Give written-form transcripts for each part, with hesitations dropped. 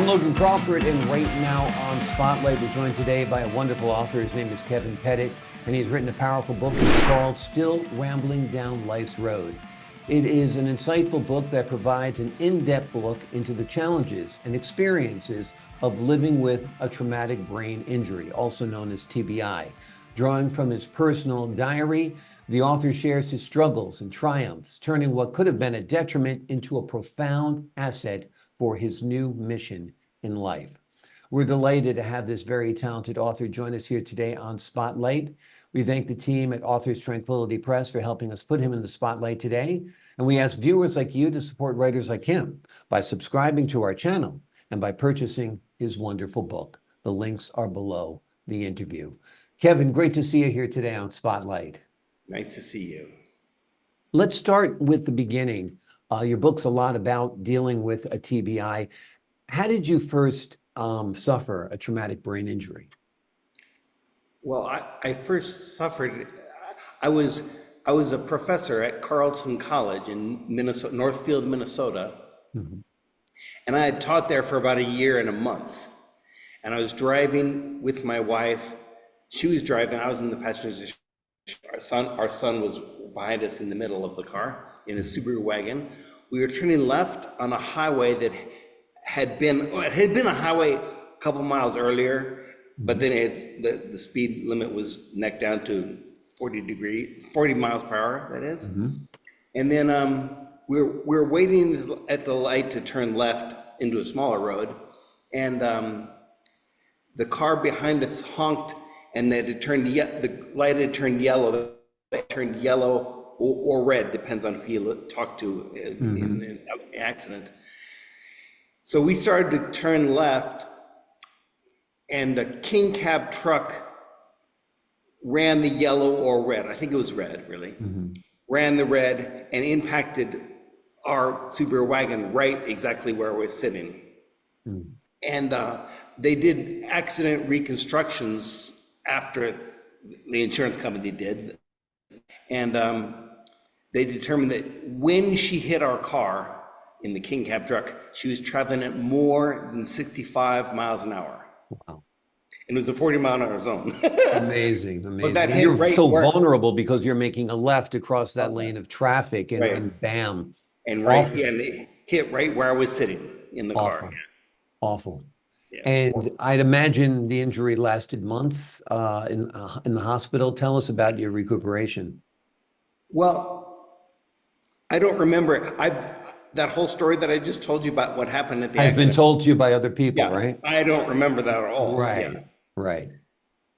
I'm Logan Crawford, and right now on Spotlight, we're joined today by a wonderful author. His name is Kevin Pettit, and he's written a powerful book. It's called Still Rambling Down Life's Road. It is an insightful book that provides an in-depth look into the challenges and experiences of living with a traumatic brain injury, also known as TBI. Drawing from his personal diary, the author shares his struggles and triumphs, turning what could have been a detriment into a profound asset for his new mission in life. We're delighted to have this very talented author join us here today on Spotlight. We thank the team at Authors Tranquility Press for helping us put him in the spotlight today. And we ask viewers like you to support writers like him by subscribing to our channel and by purchasing his wonderful book. The links are below the interview. Kevin, great to see you here today on Spotlight. Nice to see you. Let's start with the beginning. Your book's a lot about dealing with a TBI. How did you first suffer a traumatic brain injury? Well, I first suffered, I was a professor at Carleton College in Minnesota, Northfield, Minnesota. Mm-hmm. And I had taught there for about a year and a month. And I was driving with my wife. She was driving, I was in the passenger seat. Our son was behind us in the middle of the car in a Subaru wagon. We were turning left on a highway that had been a highway a couple miles earlier, but then the speed limit was necked down to 40 miles per hour, that is. Mm-hmm. And then we're waiting at the light to turn left into a smaller road, and the car behind us honked, and that the light had turned yellow. It turned yellow or red, depends on who you talk to in the accident. So we started to turn left, and a king cab truck ran the yellow or red. I think it was red, really. Mm-hmm. Ran the red and impacted our Subaru wagon right exactly where we're sitting. Mm. And they did accident reconstructions after the insurance company did. And they determined that when she hit our car in the king cab truck, she was traveling at more than 65 miles an hour. Wow. And it was a 40-mile-an-hour zone. Amazing. But that hit you're right so vulnerable because you're making a left across that lane of traffic, and, right. and bam. And and it hit right where I was sitting in the car. Yeah. Awful. Yeah. And I'd imagine the injury lasted months in the hospital. Tell us about your recuperation. Well, I don't remember. That whole story that I just told you about what happened at the accident. Has been told to you by other people, yeah, right? I don't remember that at all. Right, yeah. Right.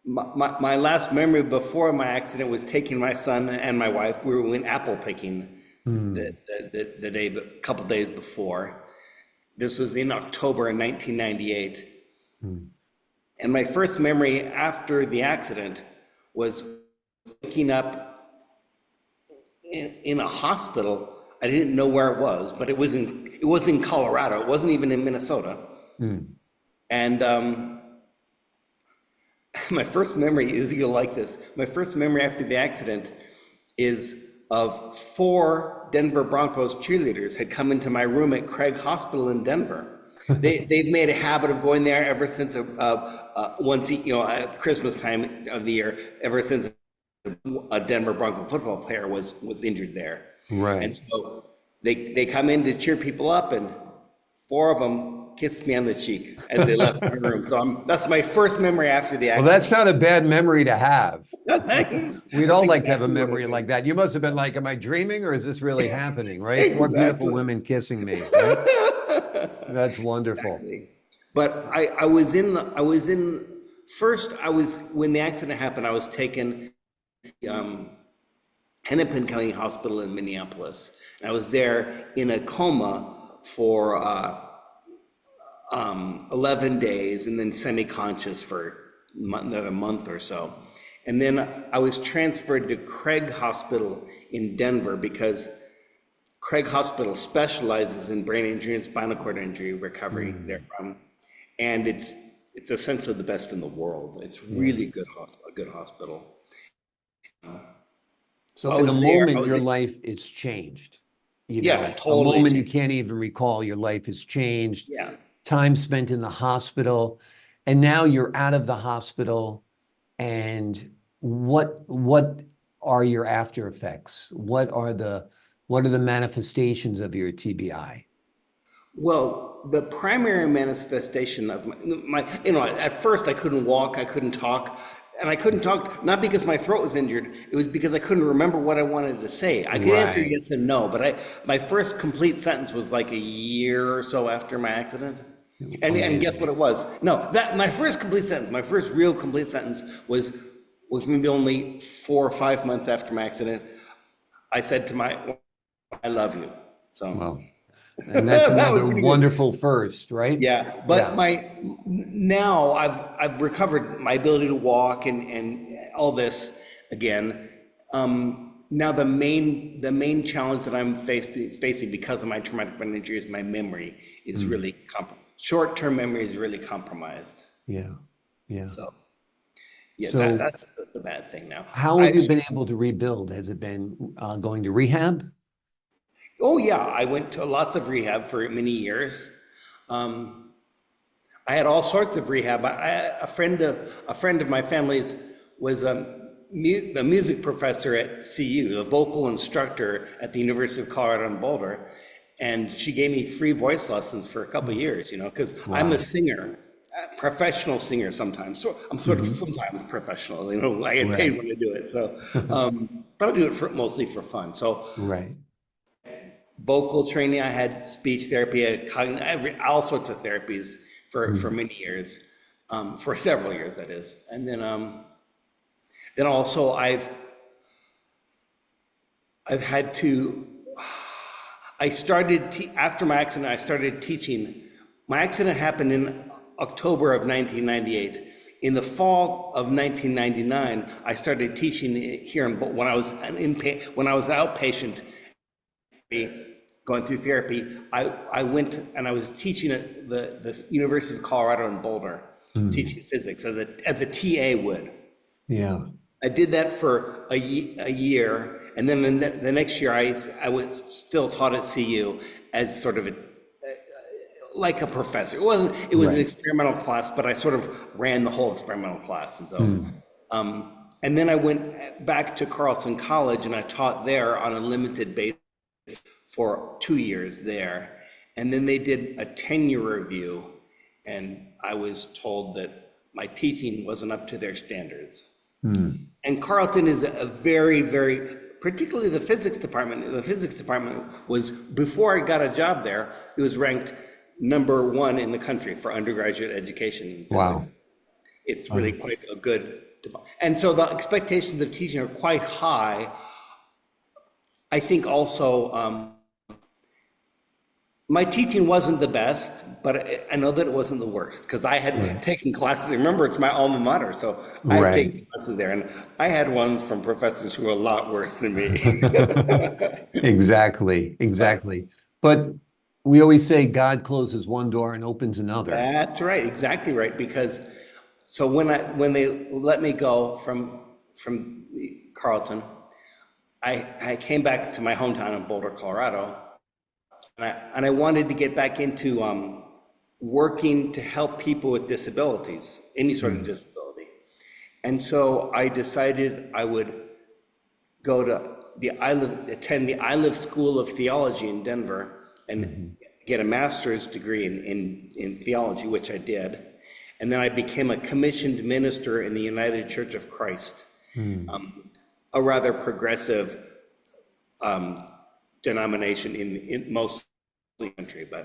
My last memory before my accident was taking my son and my wife. We went apple picking the couple days before. This was in October in 1998. And my first memory after the accident was waking up in a hospital. I didn't know where it was, but it was in Colorado. It wasn't even in Minnesota. And my first memory is, you'll like this. My first memory after the accident is of 4 Denver Broncos cheerleaders had come into my room at Craig Hospital in Denver. They've made a habit of going there ever since once at Christmas time of the year, ever since a Denver Bronco football player was injured there. Right. And so they come in to cheer people up, and 4 of them kissed me on the cheek as they left my room. So that's my first memory after the accident. Well, that's not a bad memory to have. We'd all like to have a memory like that. You must have been like, am I dreaming or is this really happening, right? Exactly. 4 beautiful women kissing me, right? That's wonderful. Exactly. But when the accident happened, I was taken Hennepin County Hospital in Minneapolis. And I was there in a coma for 11 days, and then semi-conscious for another month or so. And then I was transferred to Craig Hospital in Denver because Craig Hospital specializes in brain injury and spinal cord injury recovery therefrom. And it's essentially the best in the world. It's really a good hospital. So in a moment, your life is changed. Totally. A moment you can't even recall, your life has changed. Yeah. time spent in the hospital, and now you're out of the hospital. And what are your after effects? What are the manifestations of your TBI? Well, the primary manifestation of at first I couldn't walk, I couldn't talk, and I couldn't talk not because my throat was injured, it was because I couldn't remember what I wanted to say. I could answer Right. yes and no, but my first complete sentence was like a year or so after my accident. And guess what Amazing. it was? No, that my first complete sentence, my first real complete sentence was maybe only 4 or 5 months after my accident. I said to my, I love you. So Well, and that's that was another pretty good. wonderful first, right? Yeah, but Yeah. now I've recovered my ability to walk and all this again. Now the main challenge that I'm facing because of my traumatic brain injury is my memory is Mm. really short-term memory is really compromised. Yeah. Yeah. So yeah, So that's the bad thing now. how I have you been able to rebuild? Has it been going to rehab? Oh yeah, I went to lots of rehab for many years. Um, I had all sorts of rehab. A friend of my family's was the music professor at CU, the vocal instructor at the University of Colorado in Boulder, and she gave me free voice lessons for a couple of years. Because I'm a Wow. singer, a professional singer sometimes. So I'm sort of Hmm. sometimes professional. I get paid Right. when I do it. So, but I do it mostly for fun. So Right. vocal training. I had speech therapy, I had all sorts of therapies for Mm. many years, for several years, that is. And then also I've had to. After my accident. I started teaching. My accident happened in October of 1998. In the fall of 1999, I started teaching here when I was when I was an outpatient going through therapy. I went and I was teaching at the University of Colorado in Boulder, Mm. teaching physics as a TA would. Yeah. I did that for a year, and then the next year I was still taught at CU as sort of like a professor. It was an Right. experimental class, but I sort of ran the whole experimental class, and so. Mm. And then I went back to Carleton College and I taught there on a limited basis for 2 years there. And then they did a tenure review, and I was told that my teaching wasn't up to their standards. Mm. And Carleton is a very, very, particularly the physics department. The physics department was, before I got a job there, it was ranked #1 in the country for undergraduate education in physics. Wow. It's really Wow. quite a good, and so the expectations of teaching are quite high. I think also my teaching wasn't the best, but I know that it wasn't the worst because I had Right. taken classes. Remember, it's my alma mater, so I had Right. taken classes there, and I had ones from professors who were a lot worse than me. Exactly. But Exactly. But we always say God closes one door and opens another. that's right, exactly right. Because so when they let me go from Carleton, I came back to my hometown in Boulder, Colorado, and I wanted to get back into working to help people with disabilities, any sort of Mm. disability. And so I decided I would go to attend the I School of Theology in Denver and Mhm. get a master's degree in theology, which I did. And then I became a commissioned minister in the United Church of Christ, Mm. a rather progressive denomination in most of the country. But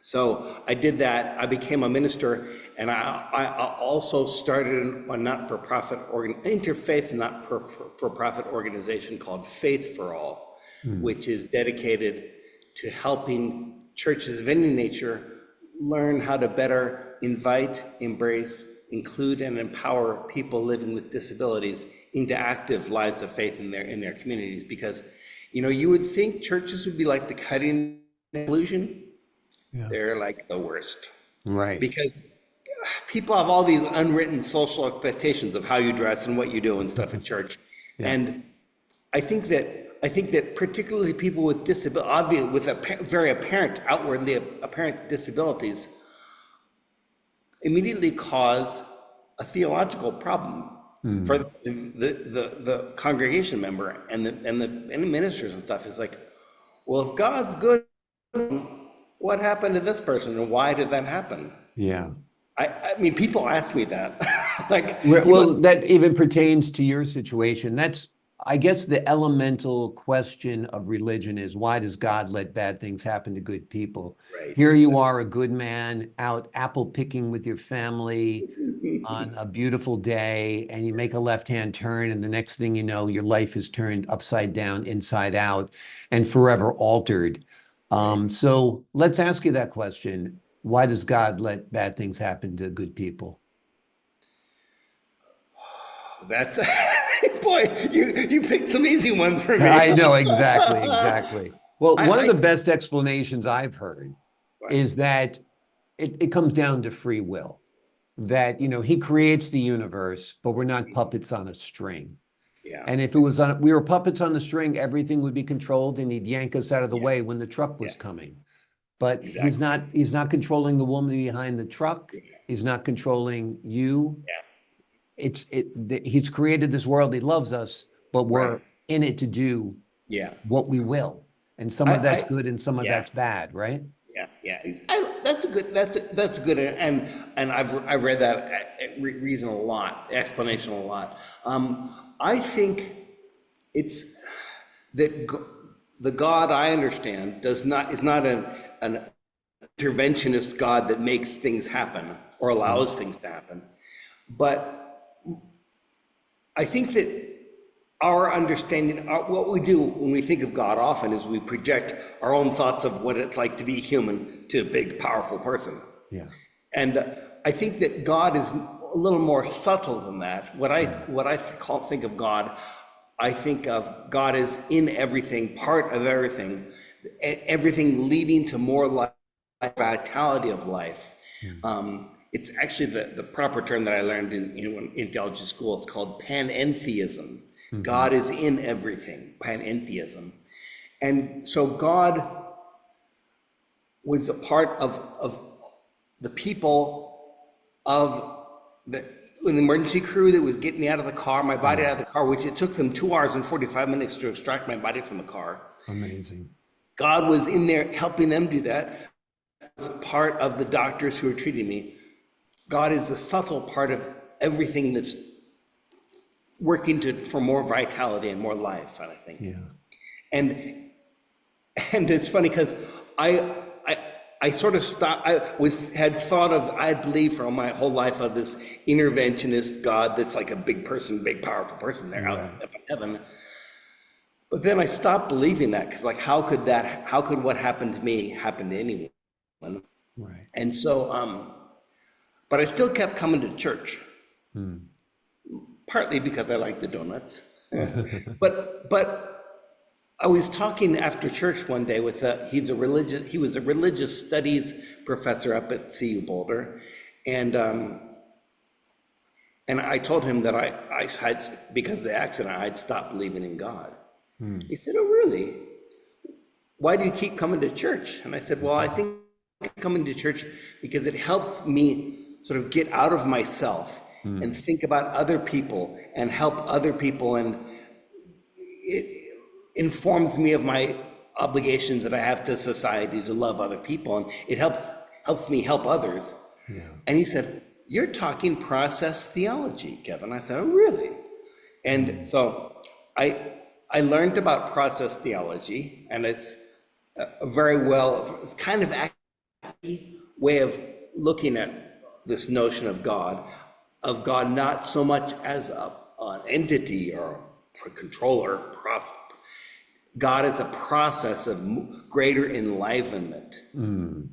so I did that. I became a minister, and I also started a not-for-profit interfaith not-for-profit organization called Faith for All, Mm. which is dedicated to helping churches of any nature learn how to better invite, embrace, include, and empower people living with disabilities into active lives of faith in their communities. Because, you would think churches would be like the cutting edge solution. Yeah. They're like the worst Right. because people have all these unwritten social expectations of how you dress and what you do and stuff at church. Yeah. And I think that I think that particularly people with disability, with very apparent, outwardly apparent disabilities, immediately cause a theological problem for the congregation member and the ministers and stuff. Is like, well, if God's good, what happened to this person and why did that happen? Yeah. I mean, people ask me that. Like, Well, that even pertains to your situation. That's, I guess, the elemental question of religion is, why does God let bad things happen to good people? right. Here you are, a good man, out apple picking with your family on a beautiful day, and you make a left-hand turn, and the next thing you know, your life is turned upside down, inside out, and forever altered. So let's ask you that question. Why does God let bad things happen to good people? That's boy, you picked some easy ones for me. I know, exactly, exactly. Well, one of I the best explanations I've heard is that it comes down to free will. That, he creates the universe, but we're not puppets on a string. yeah, And if it was we were puppets on the string, everything would be controlled and he'd yank us out of the yeah, way when the truck yeah, was coming. But exactly. he's not controlling the woman behind the truck. He's not controlling you. Yeah, He's created this world. He loves us, but right. we're in it to do Yeah, what we will. And some of that's I good and some of yeah, that's bad, right? yeah, yeah. That's a good. That's good. And I've read that reason a lot, explanation a lot. I think it's that the God I understand is not an interventionist God that makes things happen or Mm. allows things to happen, but I think that our understanding, what we do when we think of God often is we project our own thoughts of what it's like to be human to a big, powerful person. Yeah. And I think that God is a little more subtle than that. Think of God, I think of God as in everything, part of everything, everything leading to more life, vitality of life. Mm. It's actually the proper term that I learned in theology school. It's called panentheism. Mhm. God is in everything, panentheism. And so God was a part of the people of an emergency crew that was getting me out of the car, my body out of the car, which it took them 2 hours and 45 minutes to extract my body from the car. Amazing. God was in there helping them do that. As part of the doctors who were treating me. God is a subtle part of everything that's working for more vitality and more life, I think. Yeah. And it's funny because I sort of stopped. Had thought of, I believed for my whole life of this interventionist God that's like a big person, big powerful person there out Right. up in heaven. But then I stopped believing that because like how could what happened to me happen to anyone? Right. And so but I still kept coming to church, Mm. partly because I like the donuts. But I was talking after church one day with he was a religious studies professor up at CU Boulder, and I told him that I had, because of the accident, I'd stopped believing in God. Mm. He said, "Oh, really? Why do you keep coming to church?" And I said, "Well, I think I'm coming to church because it helps me sort of get out of myself and Mm. think about other people and help other people, and it informs me of my obligations that I have to society to love other people, and it helps me help others." Yeah. And he said, "You're talking process theology, Kevin." I said, "Oh, really?" And Mm. so I learned about process theology, and it's it's kind of actually way of looking at this notion of God not so much as an entity or a controller, God is a process of greater enlivenment. Mm.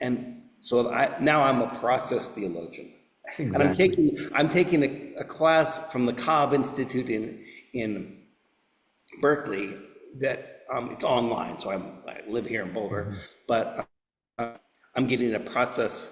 And so now I'm a process theologian. And Exactly. I'm taking a class from the Cobb Institute in Berkeley that it's online. So I live here in Boulder, Mhm. but I'm getting a process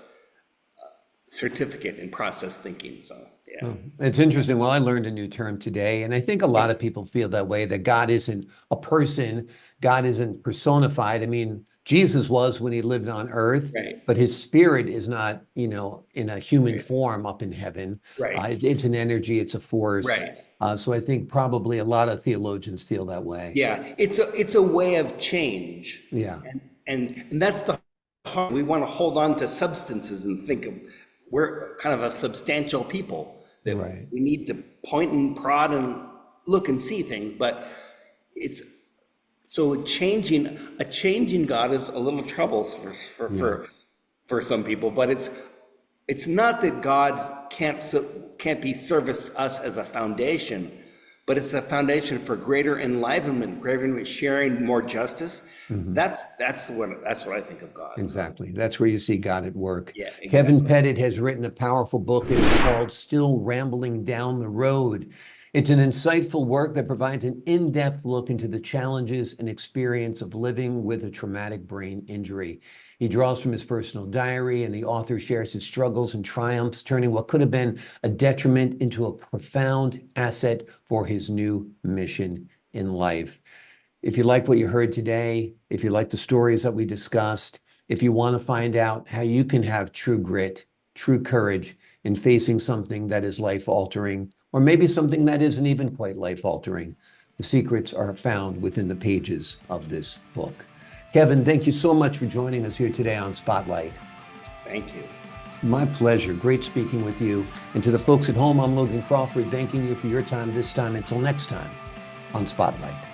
certificate in process thinking. So, yeah. Oh, it's interesting. Well, I learned a new term today, and I think a lot of people feel that way, that God isn't a person, God isn't personified. I mean, Jesus was when he lived on earth, Right, but his spirit is not, in a human right, form up in heaven. right, It's an energy, it's a force. right. So I think probably a lot of theologians feel that way. Yeah, it's a way of change, Yeah, and that's the hard. We want to hold on to substances and think of we're kind of a substantial people that right. we need to point and prod and look and see things, but it's so a changing God is a little trouble Yeah, for some people, but it's not that God can't be service us as a foundation, but it's a foundation for greater enlivenment, greater sharing, more justice. mhm, That's what I think of God. So, exactly. That's where you see God at work. yeah, Kevin exactly. Pettit has written a powerful book, and it's called Still Rambling Down the Road. It's an insightful work that provides an in-depth look into the challenges and experience of living with a traumatic brain injury. He draws from his personal diary, and the author shares his struggles and triumphs, turning what could have been a detriment into a profound asset for his new mission in life. If you like what you heard today, if you like the stories that we discussed, if you want to find out how you can have true grit, true courage in facing something that is life altering, or maybe something that isn't even quite life altering, the secrets are found within the pages of this book. Kevin, thank you so much for joining us here today on Spotlight. Thank you. My pleasure. Great speaking with you. And to the folks at home, I'm Logan Crawford, thanking you for your time this time. Until next time on Spotlight.